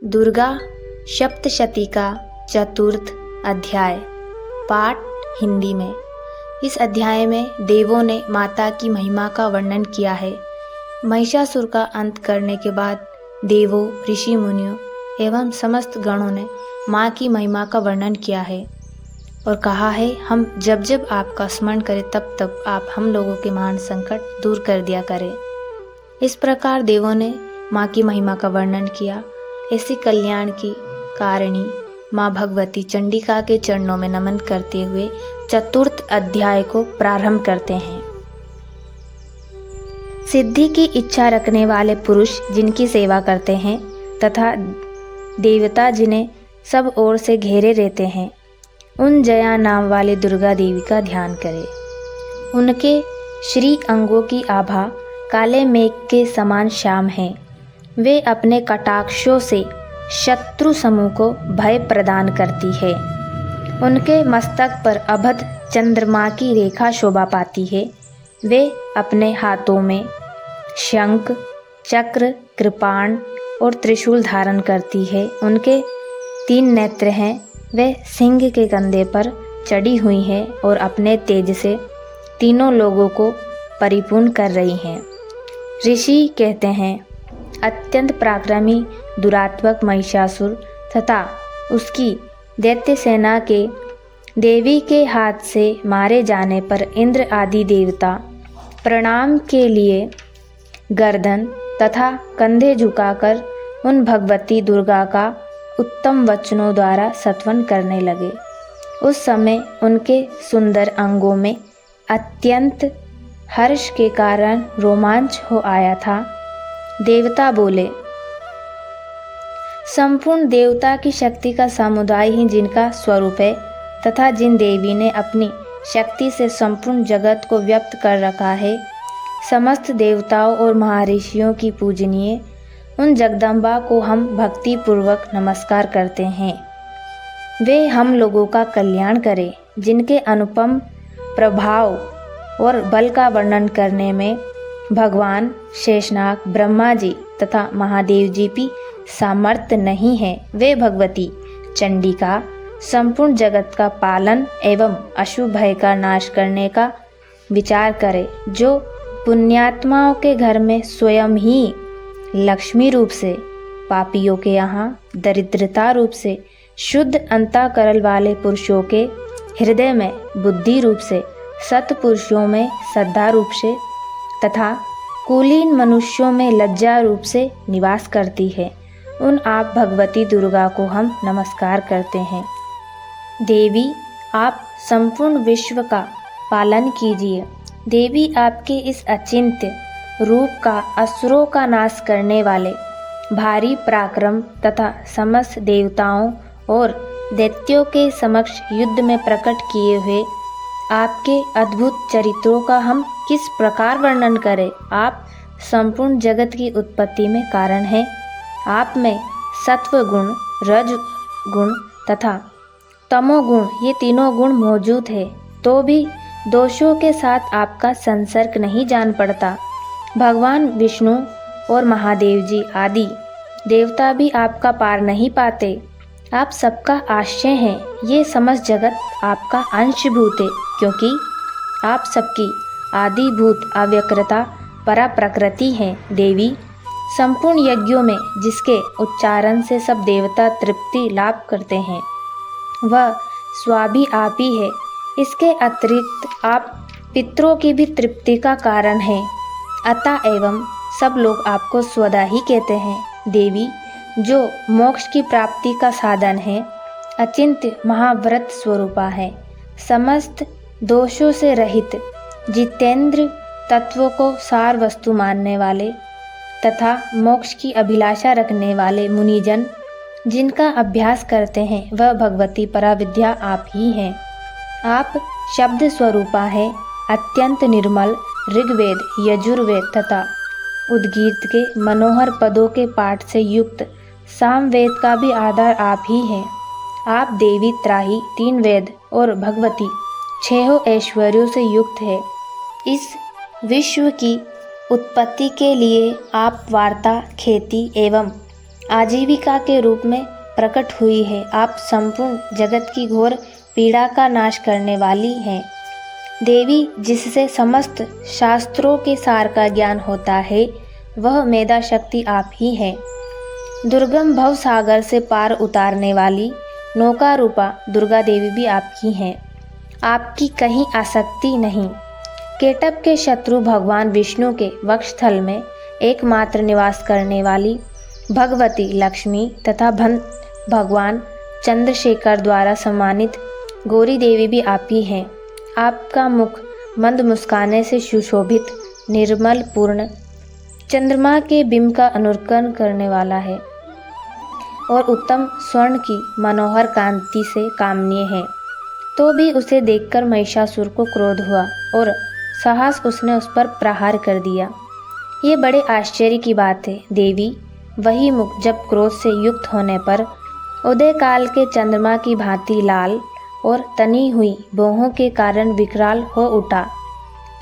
दुर्गा सप्तशती का चतुर्थ अध्याय। पाठ हिंदी में। इस अध्याय में देवों ने माता की महिमा का वर्णन किया है। महिषासुर का अंत करने के बाद देवों, ऋषि मुनियों एवं समस्त गणों ने माँ की महिमा का वर्णन किया है और कहा है, हम जब जब आपका स्मरण करें तब तब आप हम लोगों के महान संकट दूर कर दिया करें। इस प्रकार देवों ने माँ की महिमा का वर्णन किया। ऐसी कल्याण की कारिणी माँ भगवती चंडिका के चरणों में नमन करते हुए चतुर्थ अध्याय को प्रारंभ करते हैं। सिद्धि की इच्छा रखने वाले पुरुष जिनकी सेवा करते हैं तथा देवता जिन्हें सब ओर से घेरे रहते हैं, उन जया नाम वाले दुर्गा देवी का ध्यान करें। उनके श्री अंगों की आभा काले मेघ के समान श्याम है। वे अपने कटाक्षों से शत्रु समूह को भय प्रदान करती है। उनके मस्तक पर अभद्र चंद्रमा की रेखा शोभा पाती है। वे अपने हाथों में शंख, चक्र, कृपाण और त्रिशूल धारण करती है। उनके 3 नेत्र हैं। वे सिंह के कंधे पर चढ़ी हुई हैं और अपने तेज से तीनों लोगों को परिपूर्ण कर रही हैं। ऋषि कहते हैं, अत्यंत पराक्रमी दुरात्मक महिषासुर तथा उसकी दैत्य सेना के देवी के हाथ से मारे जाने पर इंद्र आदि देवता प्रणाम के लिए गर्दन तथा कंधे झुकाकर उन भगवती दुर्गा का उत्तम वचनों द्वारा स्तवन करने लगे। उस समय उनके सुंदर अंगों में अत्यंत हर्ष के कारण रोमांच हो आया था। देवता बोले, संपूर्ण देवता की शक्ति का समुदाय ही जिनका स्वरूप है तथा जिन देवी ने अपनी शक्ति से संपूर्ण जगत को व्यक्त कर रखा है, समस्त देवताओं और महर्षियों की पूजनीय उन जगदम्बा को हम भक्ति पूर्वक नमस्कार करते हैं। वे हम लोगों का कल्याण करें। जिनके अनुपम प्रभाव और बल का वर्णन करने में भगवान शेषनाग, ब्रह्मा जी तथा महादेव जी भी सामर्थ्य नहीं है, वे भगवती चंडिका संपूर्ण जगत का पालन एवं अशुभ भय का नाश करने का विचार करे। जो पुण्यात्माओं के घर में स्वयं ही लक्ष्मी रूप से, पापियों के यहाँ दरिद्रता रूप से, शुद्ध अंतःकरण वाले पुरुषों के हृदय में बुद्धि रूप से, सत्पुरुषों में श्रद्धा रूप से तथा कुलीन मनुष्यों में लज्जा रूप से निवास करती है, उन आप भगवती दुर्गा को हम नमस्कार करते हैं। देवी, आप संपूर्ण विश्व का पालन कीजिए। देवी, आपके इस अचिंत्य रूप का असुरों का नाश करने वाले भारी पराक्रम तथा समस्त देवताओं और दैत्यों के समक्ष युद्ध में प्रकट किए हुए आपके अद्भुत चरित्रों का हम किस प्रकार वर्णन करें। आप संपूर्ण जगत की उत्पत्ति में कारण हैं। आप में सत्व गुण, रज गुण तथा तमोगुण, ये तीनों गुण मौजूद है, तो भी दोषों के साथ आपका संसर्ग नहीं जान पड़ता। भगवान विष्णु और महादेव जी आदि देवता भी आपका पार नहीं पाते। आप सबका आश्रय हैं। ये समस्त जगत आपका अंशभूत है, क्योंकि आप सबकी आदिभूत अव्यक्रता परा प्रकृति हैं। देवी, संपूर्ण यज्ञों में जिसके उच्चारण से सब देवता तृप्ति लाभ करते हैं, वह स्वाभी आप ही है। इसके अतिरिक्त आप पितरों की भी तृप्ति का कारण हैं। अतः एवं सब लोग आपको स्वदा ही कहते हैं। देवी, जो मोक्ष की प्राप्ति का साधन है, अचिंत्य महाव्रत स्वरूपा है। समस्त दोषों से रहित, जितेंद्र तत्वों को सार वस्तु मानने वाले तथा मोक्ष की अभिलाषा रखने वाले मुनिजन जिनका अभ्यास करते हैं, वह भगवती पराविद्या आप ही हैं। आप शब्द स्वरूपा है। अत्यंत निर्मल ऋग्वेद, यजुर्वेद तथा उद्गीत के मनोहर पदों के पाठ से युक्त सामवेद का भी आधार आप ही हैं। आप देवी त्राही, 3 वेद और भगवती 6 ऐश्वर्यों से युक्त है। इस विश्व की उत्पत्ति के लिए आप वार्ता, खेती एवं आजीविका के रूप में प्रकट हुई है। आप संपूर्ण जगत की घोर पीड़ा का नाश करने वाली हैं। देवी, जिससे समस्त शास्त्रों के सार का ज्ञान होता है, वह मेधा शक्ति आप ही हैं। दुर्गम भव सागर से पार उतारने वाली नौका रूपा दुर्गा देवी भी आपकी हैं। आपकी कहीं आसक्ति नहीं। केटप के शत्रु भगवान विष्णु के वक्षस्थल में एकमात्र निवास करने वाली भगवती लक्ष्मी तथा भगवान चंद्रशेखर द्वारा सम्मानित गौरी देवी भी आप ही हैं। आपका मुख मंद मुस्काने से सुशोभित, निर्मल, पूर्ण चंद्रमा के बिंब का अनुकरण करने वाला है और उत्तम स्वर्ण की मनोहर कांति से कामनीय है। तो भी उसे देखकर महिषासुर को क्रोध हुआ और साहस उसने उस पर प्रहार कर दिया। ये बड़े आश्चर्य की बात है देवी। वही मुख जब क्रोध से युक्त होने पर उदय काल के चंद्रमा की भांति लाल और तनी हुई भौहों के कारण विकराल हो उठा,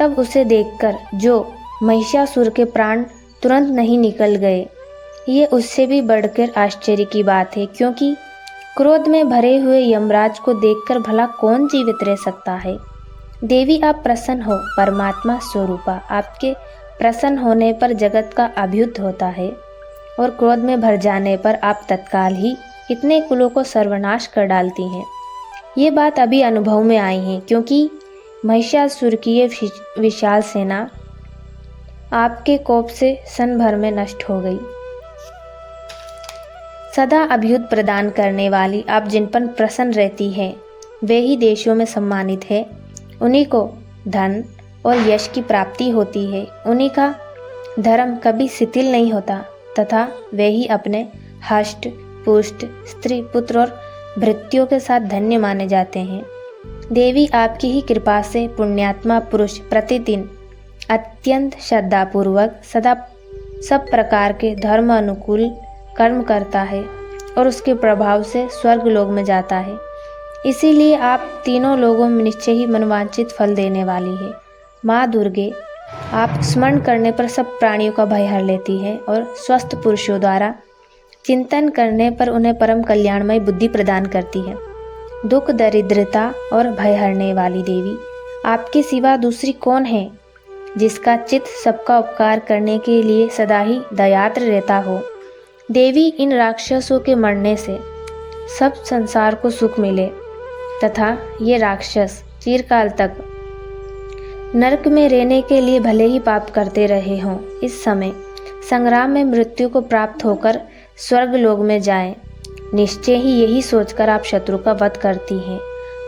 तब उसे देखकर जो महिषासुर के प्राण तुरंत नहीं निकल गए, ये उससे भी बढ़कर आश्चर्य की बात है, क्योंकि क्रोध में भरे हुए यमराज को देखकर भला कौन जीवित रह सकता है। देवी, आप प्रसन्न हो, परमात्मा स्वरूपा। आपके प्रसन्न होने पर जगत का अभ्युदय होता है और क्रोध में भर जाने पर आप तत्काल ही कितने कुलों को सर्वनाश कर डालती हैं। ये बात अभी अनुभव में आई है, क्योंकि महिषासुर की ये विशाल सेना आपके कोप से क्षण भर में नष्ट हो गई। सदा अभ्युदय प्रदान करने वाली आप जिन पर प्रसन्न रहती हैं, वे ही देशों में सम्मानित है। उन्हीं को धन और यश की प्राप्ति होती है। उन्हीं का धर्म कभी शिथिल नहीं होता तथा वे ही अपने हष्ट पुष्ट स्त्री पुत्र और भृत्यों के साथ धन्य माने जाते हैं। देवी, आपकी ही कृपा से पुण्यात्मा पुरुष प्रतिदिन अत्यंत श्रद्धापूर्वक सदा सब प्रकार के धर्म अनुकूल कर्म करता है और उसके प्रभाव से स्वर्ग लोक में जाता है। इसीलिए आप तीनों लोगों में निश्चय ही मनवांछित फल देने वाली है। माँ दुर्गे, आप स्मरण करने पर सब प्राणियों का भय हर लेती है और स्वस्थ पुरुषों द्वारा चिंतन करने पर उन्हें परम कल्याणमय बुद्धि प्रदान करती है। दुख, दरिद्रता और भय हरने वाली देवी, आपके सिवा दूसरी कौन है जिसका चित्त सबका उपकार करने के लिए सदा ही दयाद्र रहता हो। देवी, इन राक्षसों के मरने से सब संसार को सुख मिले तथा ये राक्षस चिरकाल तक नरक में रहने के लिए भले ही पाप करते रहे हों, इस समय संग्राम में मृत्यु को प्राप्त होकर स्वर्ग लोक में जाएं। निश्चय ही यही सोचकर आप शत्रु का वध करती हैं।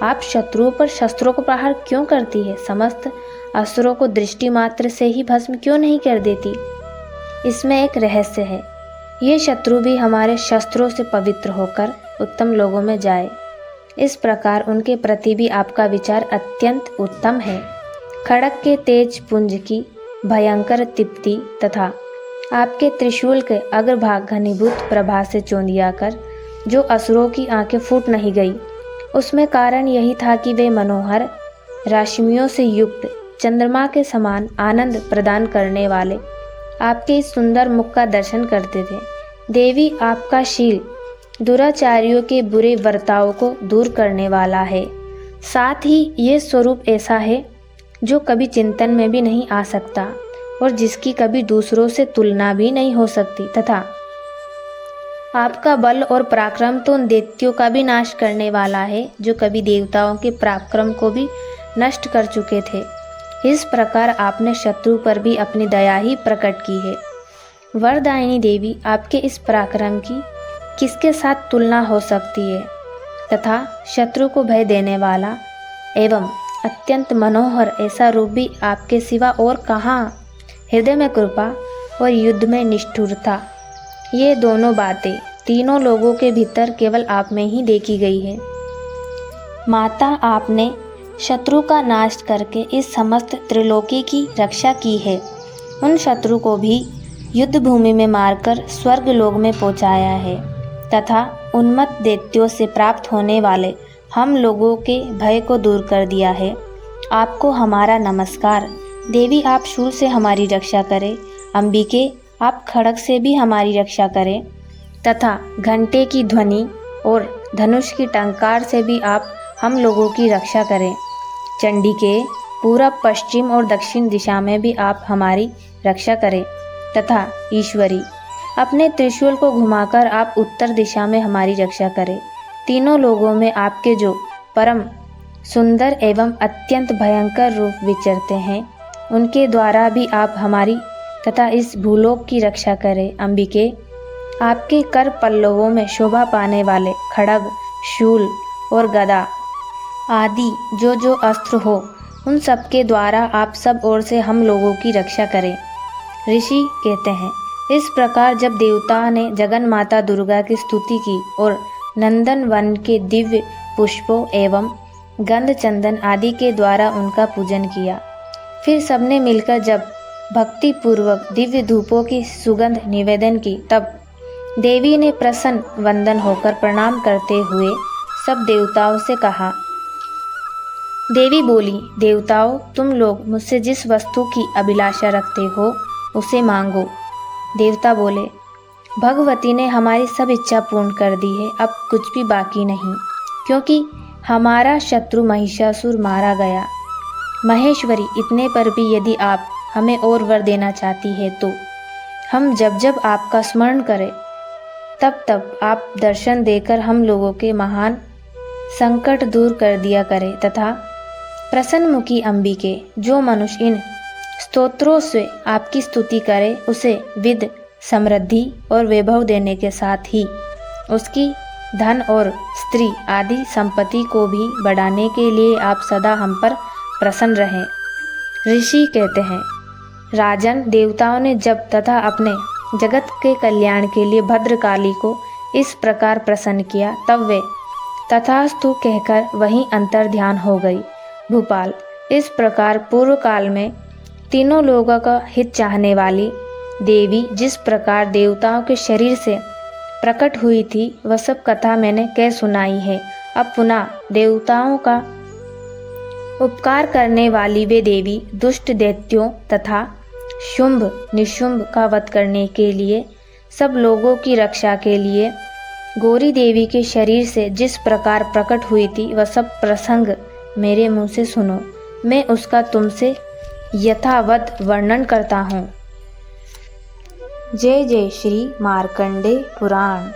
आप शत्रुओं पर शस्त्रों को प्रहार क्यों करती है? समस्त असुरों को दृष्टि मात्र से ही भस्म क्यों नहीं कर देती? इसमें एक रहस्य है। ये शत्रु भी हमारे शस्त्रों से पवित्र होकर उत्तम लोगों में जाए, इस प्रकार उनके प्रति भी आपका विचार अत्यंत उत्तम है। खड़ग के तेज पुंज की भयंकर तिप्ती तथा आपके त्रिशूल के अग्रभाग घनीभूत प्रभा से चौंधिया कर जो असुरों की आंखें फूट नहीं गई, उसमें कारण यही था कि वे मनोहर रश्मियों से युक्त चंद्रमा के समान आनंद प्रदान करने वाले आपके इस सुंदर मुख का दर्शन करते थे। देवी, आपका शील दुराचारियों के बुरे बर्ताव को दूर करने वाला है। साथ ही ये स्वरूप ऐसा है जो कभी चिंतन में भी नहीं आ सकता और जिसकी कभी दूसरों से तुलना भी नहीं हो सकती, तथा आपका बल और पराक्रम तो उन दैत्यों का भी नाश करने वाला है जो कभी देवताओं के पराक्रम को भी नष्ट कर चुके थे। इस प्रकार आपने शत्रु पर भी अपनी दया ही प्रकट की है। वरदायिनी देवी, आपके इस पराक्रम की किसके साथ तुलना हो सकती है तथा शत्रु को भय देने वाला एवं अत्यंत मनोहर ऐसा रूप भी आपके सिवा और कहाँ। हृदय में कृपा और युद्ध में निष्ठुरता, ये दोनों बातें तीनों लोगों के भीतर केवल आप में ही देखी गई है। माता, आपने शत्रु का नाश करके इस समस्त त्रिलोकी की रक्षा की है। उन शत्रु को भी युद्ध भूमि में मारकर स्वर्ग लोक में पहुंचाया है तथा उन्मत्त दैत्यों से प्राप्त होने वाले हम लोगों के भय को दूर कर दिया है। आपको हमारा नमस्कार। देवी, आप शूल से हमारी रक्षा करें। अंबिके, आप खड़ग से भी हमारी रक्षा करें। तथा घंटे की ध्वनि और धनुष की टंकार से भी आप हम लोगों की रक्षा करें। चंडी के पूरब, पश्चिम और दक्षिण दिशा में भी आप हमारी रक्षा करें तथा ईश्वरी अपने त्रिशूल को घुमाकर आप उत्तर दिशा में हमारी रक्षा करें। तीनों लोगों में आपके जो परम सुंदर एवं अत्यंत भयंकर रूप विचरते हैं, उनके द्वारा भी आप हमारी तथा इस भूलोक की रक्षा करें। अंबिके, आपके कर पल्लवों में शोभा पाने वाले खड्ग, शूल और गदा आदि जो जो अस्त्र हो, उन सब के द्वारा आप सब ओर से हम लोगों की रक्षा करें। ऋषि कहते हैं, इस प्रकार जब देवता ने जगन माता दुर्गा की स्तुति की और नंदन वन के दिव्य पुष्पों एवं गंध चंदन आदि के द्वारा उनका पूजन किया, फिर सबने मिलकर जब भक्ति पूर्वक दिव्य धूपों की सुगंध निवेदन की, तब देवी ने प्रसन्न वंदन होकर प्रणाम करते हुए सब देवताओं से कहा। देवी बोली, देवताओं, तुम लोग मुझसे जिस वस्तु की अभिलाषा रखते हो उसे मांगो। देवता बोले, भगवती ने हमारी सब इच्छा पूर्ण कर दी है, अब कुछ भी बाकी नहीं, क्योंकि हमारा शत्रु महिषासुर मारा गया। महेश्वरी, इतने पर भी यदि आप हमें और वर देना चाहती है तो हम जब जब आपका स्मरण करें तब तब आप दर्शन देकर हम लोगों के महान संकट दूर कर दिया करें। तथा प्रसन्नमुखी अंबिके, जो मनुष्य इन स्तोत्रों से आपकी स्तुति करे, उसे विद, समृद्धि और वैभव देने के साथ ही उसकी धन और स्त्री आदि संपत्ति को भी बढ़ाने के लिए आप सदा हम पर प्रसन्न रहें। ऋषि कहते हैं, राजन, देवताओं ने जब तथा अपने जगत के कल्याण के लिए भद्रकाली को इस प्रकार प्रसन्न किया, तब वे तथास्तु कहकर वहीं अंतर ध्यान हो गई। भूपाल, इस प्रकार पूर्व काल में तीनों लोगों का हित चाहने वाली देवी जिस प्रकार देवताओं के शरीर से प्रकट हुई थी, वह सब कथा मैंने कह सुनाई है। अब पुनः देवताओं का उपकार करने वाली वे देवी दुष्ट दैत्यों तथा शुंभ निशुंभ का वध करने के लिए, सब लोगों की रक्षा के लिए गौरी देवी के शरीर से जिस प्रकार प्रकट हुई थी, वह सब प्रसंग मेरे मुंह से सुनो। मैं उसका तुमसे यथावत वर्णन करता हूँ। जय जय श्री मार्कंडे पुराण।